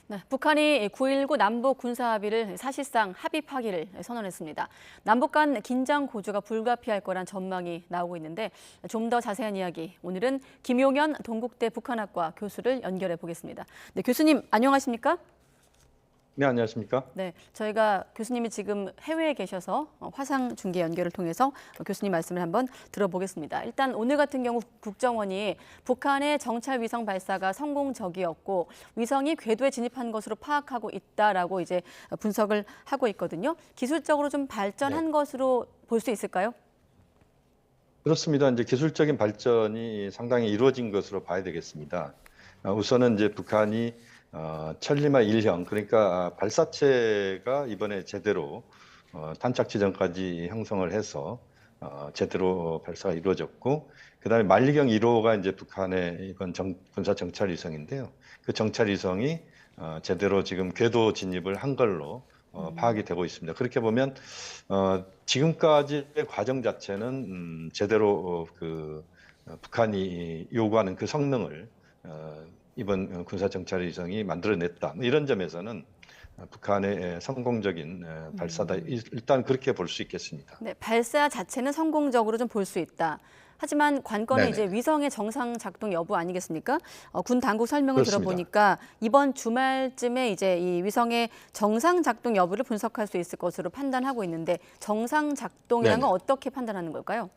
네, 북한이 9.19 남북 군사합의를 사실상 합의파기를 선언했습니다. 남북 간 긴장 고조가 불가피할 거란 전망이 나오고 있는데 좀 더 자세한 이야기 오늘은 김용현 동국대 북한학과 교수를 연결해 보겠습니다. 네, 교수님 안녕하십니까? 네, 안녕하십니까? 네, 저희가 교수님이 지금 해외에 계셔서 화상 중계 연결을 통해서 교수님 말씀을 한번 들어보겠습니다. 일단 오늘 같은 경우 국정원이 북한의 정찰 위성 발사가 성공적이었고 위성이 궤도에 진입한 것으로 파악하고 있다라고 이제 분석을 하고 있거든요. 기술적으로 좀 발전한 네. 것으로 볼 수 있을까요? 그렇습니다. 이제 기술적인 발전이 상당히 이루어진 것으로 봐야 되겠습니다. 우선은 이제 북한이 천리마 1형, 그러니까 발사체가 이번에 제대로 탄착 지점까지 형성을 해서 제대로 발사가 이루어졌고, 그다음에 만리경 1호가 이제 북한의 이번 군사 정찰 위성인데요. 그 정찰 위성이 제대로 지금 궤도 진입을 한 걸로 파악이 되고 있습니다. 그렇게 보면 지금까지의 과정 자체는 제대로 북한이 요구하는 그 성능을 이번 군사 정찰 위성이 만들어냈다. 뭐 이런 점에서는 북한의 성공적인 발사다. 일단 그렇게 볼 수 있겠습니다. 네, 발사 자체는 성공적으로 좀 볼 수 있다. 하지만 관건은 이제 네네. 위성의 정상 작동 여부 아니겠습니까? 군 당국 설명을 그렇습니다. 들어보니까 이번 주말쯤에 이제 이 위성의 정상 작동 여부를 분석할 수 있을 것으로 판단하고 있는데 정상 작동이라는 건 네네. 어떻게 판단하는 걸까요?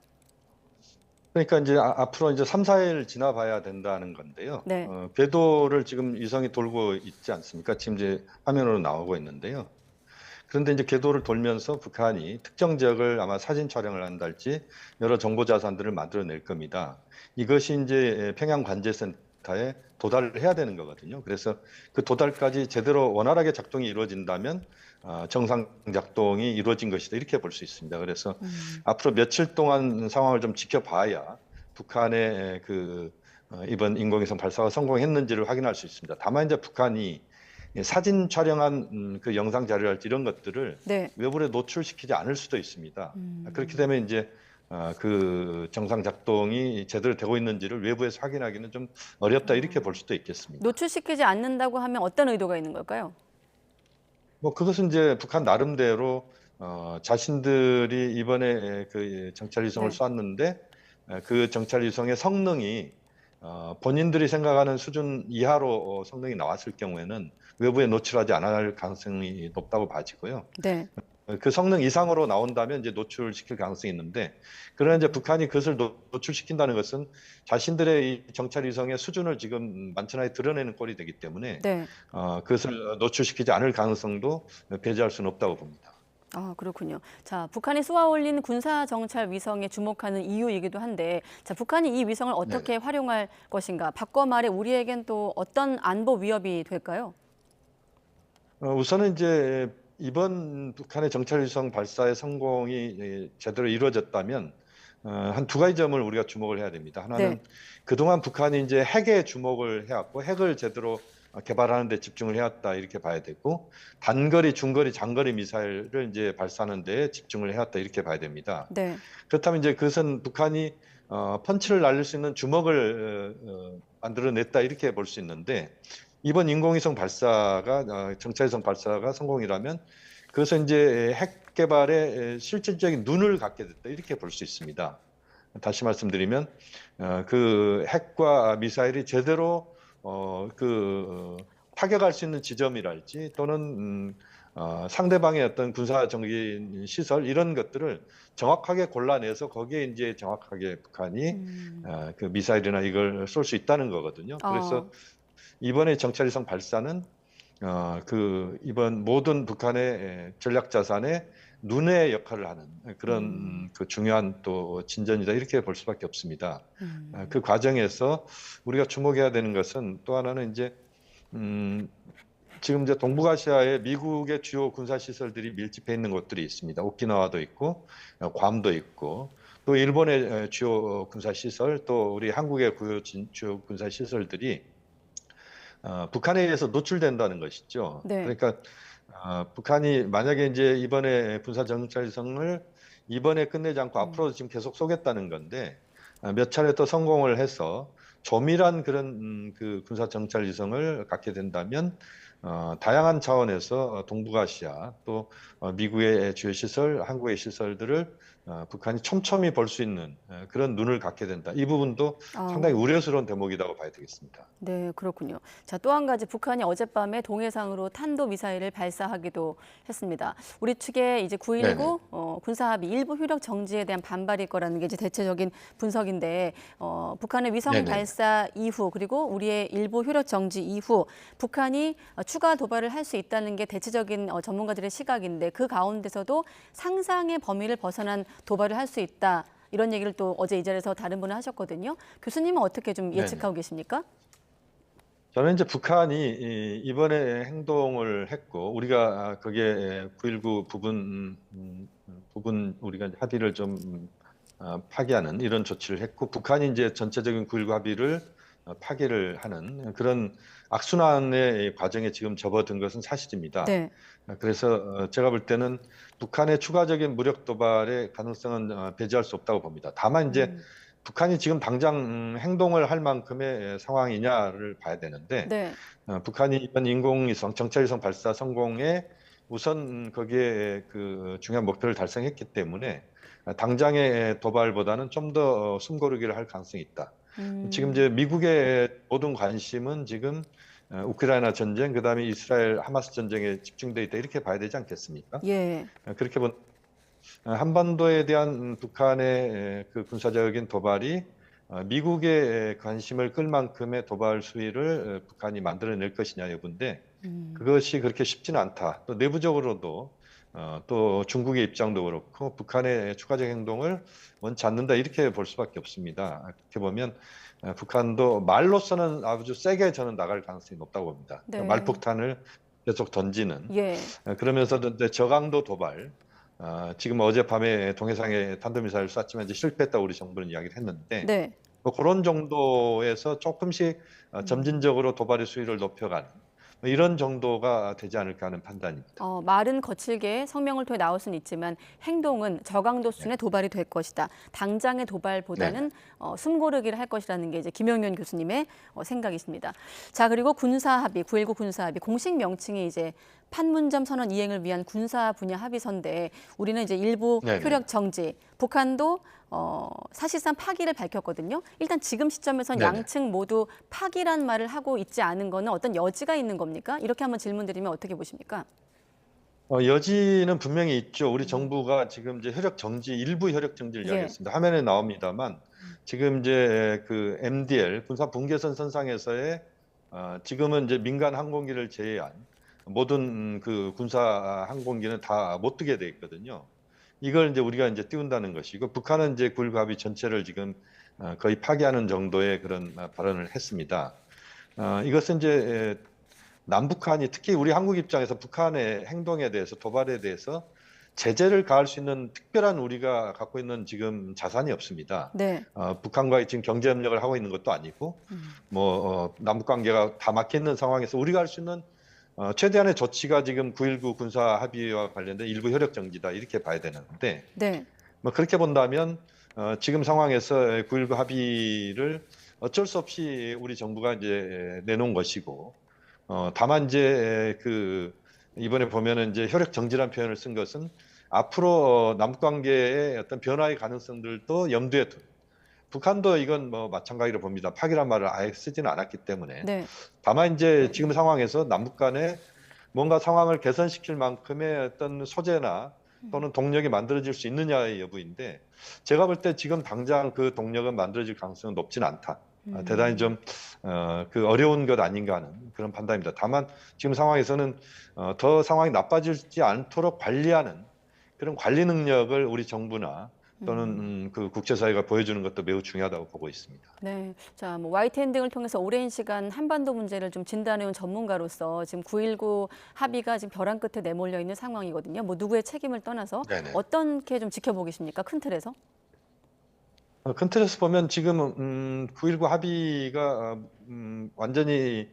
그러니까 이제 앞으로 이제 3, 4일 지나봐야 된다는 건데요. 네. 궤도를 지금 위성이 돌고 있지 않습니까? 지금 이제 화면으로 나오고 있는데요. 그런데 이제 궤도를 돌면서 북한이 특정 지역을 아마 사진 촬영을 한달지 여러 정보 자산들을 만들어낼 겁니다. 이것이 이제 평양 관제센터에 도달을 해야 되는 거거든요. 그래서 그 도달까지 제대로 원활하게 작동이 이루어진다면 정상 작동이 이루어진 것이다 이렇게 볼 수 있습니다. 그래서 앞으로 며칠 동안 상황을 좀 지켜봐야 북한의 이번 인공위성 발사가 성공했는지를 확인할 수 있습니다. 다만 이제 북한이 사진 촬영한 그 영상 자료랄지 이런 것들을 네. 외부에 노출시키지 않을 수도 있습니다. 그렇게 되면 이제 그 정상 작동이 제대로 되고 있는지를 외부에서 확인하기는 좀 어렵다 이렇게 볼 수도 있겠습니다. 노출시키지 않는다고 하면 어떤 의도가 있는 걸까요? 뭐 그것은 이제 북한 나름대로 자신들이 이번에 그 정찰 위성을 네. 쐈는데 그 정찰 위성의 성능이 본인들이 생각하는 수준 이하로 성능이 나왔을 경우에는 외부에 노출하지 않을 가능성이 높다고 봐지고요. 네. 그 성능 이상으로 나온다면 이제 노출시킬 가능성이 있는데, 그러나 이제 북한이 그것을 노출시킨다는 것은 자신들의 이 정찰 위성의 수준을 지금 만천하에 드러내는 꼴이 되기 때문에 네. 그것을 노출시키지 않을 가능성도 배제할 수는 없다고 봅니다. 아, 그렇군요. 자, 북한이 쏘아 올린 군사 정찰 위성에 주목하는 이유이기도 한데, 자, 북한이 이 위성을 네. 어떻게 활용할 것인가? 바꿔 말해 우리에겐 또 어떤 안보 위협이 될까요? 우선은 이제 이번 북한의 정찰 위성 발사의 성공이 제대로 이루어졌다면 한 두 가지 점을 우리가 주목을 해야 됩니다. 하나는 네. 그동안 북한이 이제 핵에 주목을 해왔고 핵을 제대로 개발하는 데 집중을 해왔다 이렇게 봐야 되고, 단거리, 중거리, 장거리 미사일을 이제 발사하는 데 집중을 해왔다 이렇게 봐야 됩니다. 네. 그렇다면 이제 그것은 북한이 펀치를 날릴 수 있는 주먹을 만들어냈다 이렇게 볼 수 있는데, 이번 인공위성 발사가 정찰위성 발사가 성공이라면 그것은 이제 핵 개발에 실질적인 눈을 갖게 됐다 이렇게 볼 수 있습니다. 다시 말씀드리면 그 핵과 미사일이 제대로 타격할 수 있는 지점이랄지 또는 상대방의 어떤 군사적인 시설 이런 것들을 정확하게 골라내서 거기에 이제 정확하게 북한이 그 미사일이나 이걸 쏠 수 있다는 거거든요. 그래서 이번에 정찰위성 발사는 이번 모든 북한의 전략 자산의 눈의 역할을 하는 그런 그 중요한 또 진전이다 이렇게 볼 수밖에 없습니다. 그 과정에서 우리가 주목해야 되는 것은 또 하나는 이제 지금 이제 동북아시아에 미국의 주요 군사 시설들이 밀집해 있는 곳들이 있습니다. 오키나와도 있고 괌도 있고 또 일본의 주요 군사 시설, 또 우리 한국의 주요 군사 시설들이 북한에 의해서 노출된다는 것이죠. 네. 그러니까 북한이 만약에 이제 이번에 군사 정찰성을 이번에 끝내지 않고 앞으로 지금 계속 쏘겠다는 건데 몇 차례 또 성공을 해서 조밀한 그런 그 군사 정찰 위성을 갖게 된다면 다양한 차원에서 동북아시아 또 미국의 주요 시설, 한국의 시설들을 북한이 촘촘히 볼 수 있는 그런 눈을 갖게 된다. 이 부분도 상당히 어, 우려스러운 대목이라고 봐야 되겠습니다. 네, 그렇군요. 자, 또 한 가지 북한이 어젯밤에 동해상으로 탄도미사일을 발사하기도 했습니다. 우리 측의 이제 네네. 9.19 군사합의 일부 효력 정지에 대한 반발일 거라는 게 이제 대체적인 분석인데 북한의 위성 네네. 발사 이후 그리고 우리의 일부 효력 정지 이후 북한이 추가 도발을 할 수 있다는 게 대체적인 전문가들의 시각인데 그 가운데서도 상상의 범위를 벗어난 도발을 할 수 있다. 이런 얘기를 또 어제 이 자리에서 다른 분은 하셨거든요. 교수님은 어떻게 좀 네네. 예측하고 계십니까? 저는 이제 북한이 이번에 행동을 했고 우리가 거기에 9.19 부분 우리가 이제 합의를 좀 파기하는 이런 조치를 했고 북한이 이제 전체적인 9.19 합의를 파기를 하는 그런 악순환의 과정에 지금 접어든 것은 사실입니다. 네. 그래서 제가 볼 때는 북한의 추가적인 무력 도발의 가능성은 배제할 수 없다고 봅니다. 다만 이제 음, 북한이 지금 당장 행동을 할 만큼의 상황이냐를 봐야 되는데 네. 북한이 이번 인공위성 정찰위성 발사 성공에 우선 거기에 그 중요한 목표를 달성했기 때문에 당장의 도발보다는 좀 더 숨고르기를 할 가능성이 있다. 지금 음, 이제 미국의 모든 관심은 지금 우크라이나 전쟁, 그다음에 이스라엘 하마스 전쟁에 집중돼 있다 이렇게 봐야 되지 않겠습니까? 예. 그렇게 본 한반도에 대한 북한의 그 군사적인 도발이 미국의 관심을 끌 만큼의 도발 수위를 북한이 만들어낼 것이냐 여부인데 음, 그것이 그렇게 쉽지는 않다. 또 내부적으로도 또 중국의 입장도 그렇고 북한의 추가적 행동을 원치 않는다 이렇게 볼 수밖에 없습니다. 그렇게 보면 북한도 말로서는 아주 세게 저는 나갈 가능성이 높다고 봅니다. 그러니까 네. 말폭탄을 계속 던지는 예. 그러면서도 이제 저강도 도발 지금 어젯밤에 동해상에 탄도미사일 쐈지만 이제 실패했다고 우리 정부는 이야기를 했는데 네. 뭐 그런 정도에서 조금씩 음. 점진적으로 도발의 수위를 높여가는 뭐 이런 정도가 되지 않을까 하는 판단입니다. 말은 거칠게 성명을 통해 나올 수는 있지만 행동은 저강도 네. 수준의 도발이 될 것이다. 당장의 네네. 도발보다는 숨고르기를 할 것이라는 게 이제 김영윤 교수님의 생각이십니다. 자, 그리고 군사합의, 9.19 군사합의 공식 명칭이 이제 판문점 선언 이행을 위한 군사 분야 합의서인데 우리는 이제 일부 네네. 효력 정지, 북한도 사실상 파기를 밝혔거든요. 일단 지금 시점에선 네네. 양측 모두 파기란 말을 하고 있지 않은 거는 어떤 여지가 있는 겁니까? 이렇게 한번 질문드리면 어떻게 보십니까? 여지는 분명히 있죠. 우리 음. 정부가 지금 이제 효력 정지, 일부 효력 정지를 예. 이야기했습니다. 화면에 나옵니다만 지금 이제 그 MDL 군사 분계선 선상에서의 지금은 이제 민간 항공기를 제외한 모든 그 군사 항공기는 다 못 뜨게 돼 있거든요. 이걸 이제 우리가 이제 띄운다는 것이고 북한은 이제 9.19 합의 전체를 지금 거의 파기하는 정도의 그런 발언을 했습니다. 이것은 이제 남북한이 특히 우리 한국 입장에서 북한의 행동에 대해서 도발에 대해서 제재를 가할 수 있는 특별한 우리가 갖고 있는 지금 자산이 없습니다. 네. 북한과의 지금 경제 협력을 하고 있는 것도 아니고 뭐 남북 관계가 다 막혀 있는 상황에서 우리가 할 수 있는 최대한의 조치가 지금 9.19 군사 합의와 관련된 일부 효력 정지다 이렇게 봐야 되는데 네. 뭐 그렇게 본다면 지금 상황에서 9.19 합의를 어쩔 수 없이 우리 정부가 이제 내놓은 것이고 다만 이제 그 이번에 보면은 이제 효력 정지란 표현을 쓴 것은 앞으로 남북 관계의 어떤 변화의 가능성들도 염두에 둔. 북한도 이건 뭐 마찬가지로 봅니다. 파기란 말을 아예 쓰지는 않았기 때문에. 네. 다만 이제 지금 상황에서 남북 간에 뭔가 상황을 개선시킬 만큼의 어떤 소재나 또는 동력이 만들어질 수 있느냐의 여부인데 제가 볼 때 지금 당장 그 동력은 만들어질 가능성은 높지는 않다. 대단히 좀 그 어려운 것 아닌가 하는 그런 판단입니다. 다만 지금 상황에서는 더 상황이 나빠지지 않도록 관리하는 그런 관리 능력을 우리 정부나 또는 그 국제사회가 보여주는 것도 매우 중요하다고 보고 있습니다. 네. 자, 뭐 YTN 등을 통해서 오랜 시간 한반도 문제를 좀 진단해온 전문가로서 지금 9.19 합의가 지금 벼랑 끝에 내몰려 있는 상황이거든요. 뭐 누구의 책임을 떠나서 네네. 어떻게 좀 지켜보고 계십니까? 큰 틀에서? 큰 틀에서 보면 지금 9.19 합의가 완전히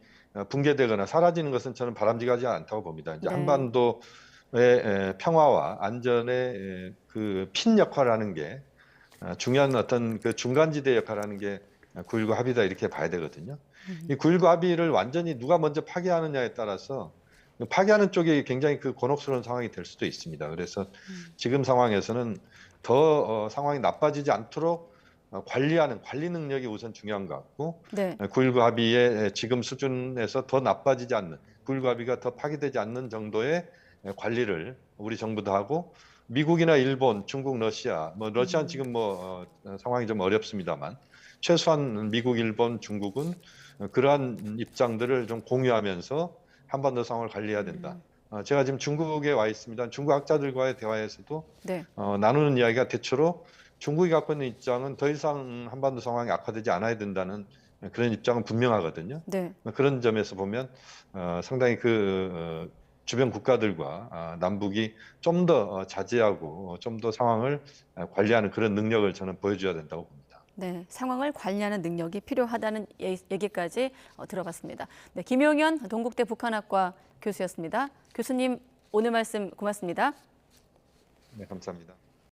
붕괴되거나 사라지는 것은 저는 바람직하지 않다고 봅니다. 이제 네. 한반도의 평화와 안전의 그 핀 역할을 하는 게 중요한 어떤 그 중간지대 역할을 하는 게 9.19 합의다 이렇게 봐야 되거든요. 이 9.19 합의를 완전히 누가 먼저 파기하느냐에 따라서 파기하는 쪽이 굉장히 그 곤혹스러운 상황이 될 수도 있습니다. 그래서 지금 상황에서는 더 상황이 나빠지지 않도록 관리하는 관리 능력이 우선 중요한 것 같고 네. 9.19 합의의 지금 수준에서 더 나빠지지 않는 9.19 합의가 더 파기되지 않는 정도의 관리를 우리 정부도 하고 미국이나 일본, 중국, 러시아, 뭐 러시아는 지금 뭐 상황이 좀 어렵습니다만 최소한 미국, 일본, 중국은 그러한 입장들을 좀 공유하면서 한반도 상황을 관리해야 된다. 제가 지금 중국에 와 있습니다. 중국 학자들과의 대화에서도 네. 나누는 이야기가 대체로 중국이 갖고 있는 입장은 더 이상 한반도 상황이 악화되지 않아야 된다는 그런 입장은 분명하거든요. 네. 그런 점에서 보면 상당히 그 주변 국가들과 남북이 좀 더 자제하고 좀 더 상황을 관리하는 그런 능력을 저는 보여줘야 된다고 봅니다. 네, 상황을 관리하는 능력이 필요하다는 얘기까지 들어봤습니다. 네, 김용현 동국대 북한학과 교수였습니다. 교수님, 오늘 말씀 고맙습니다. 네, 감사합니다.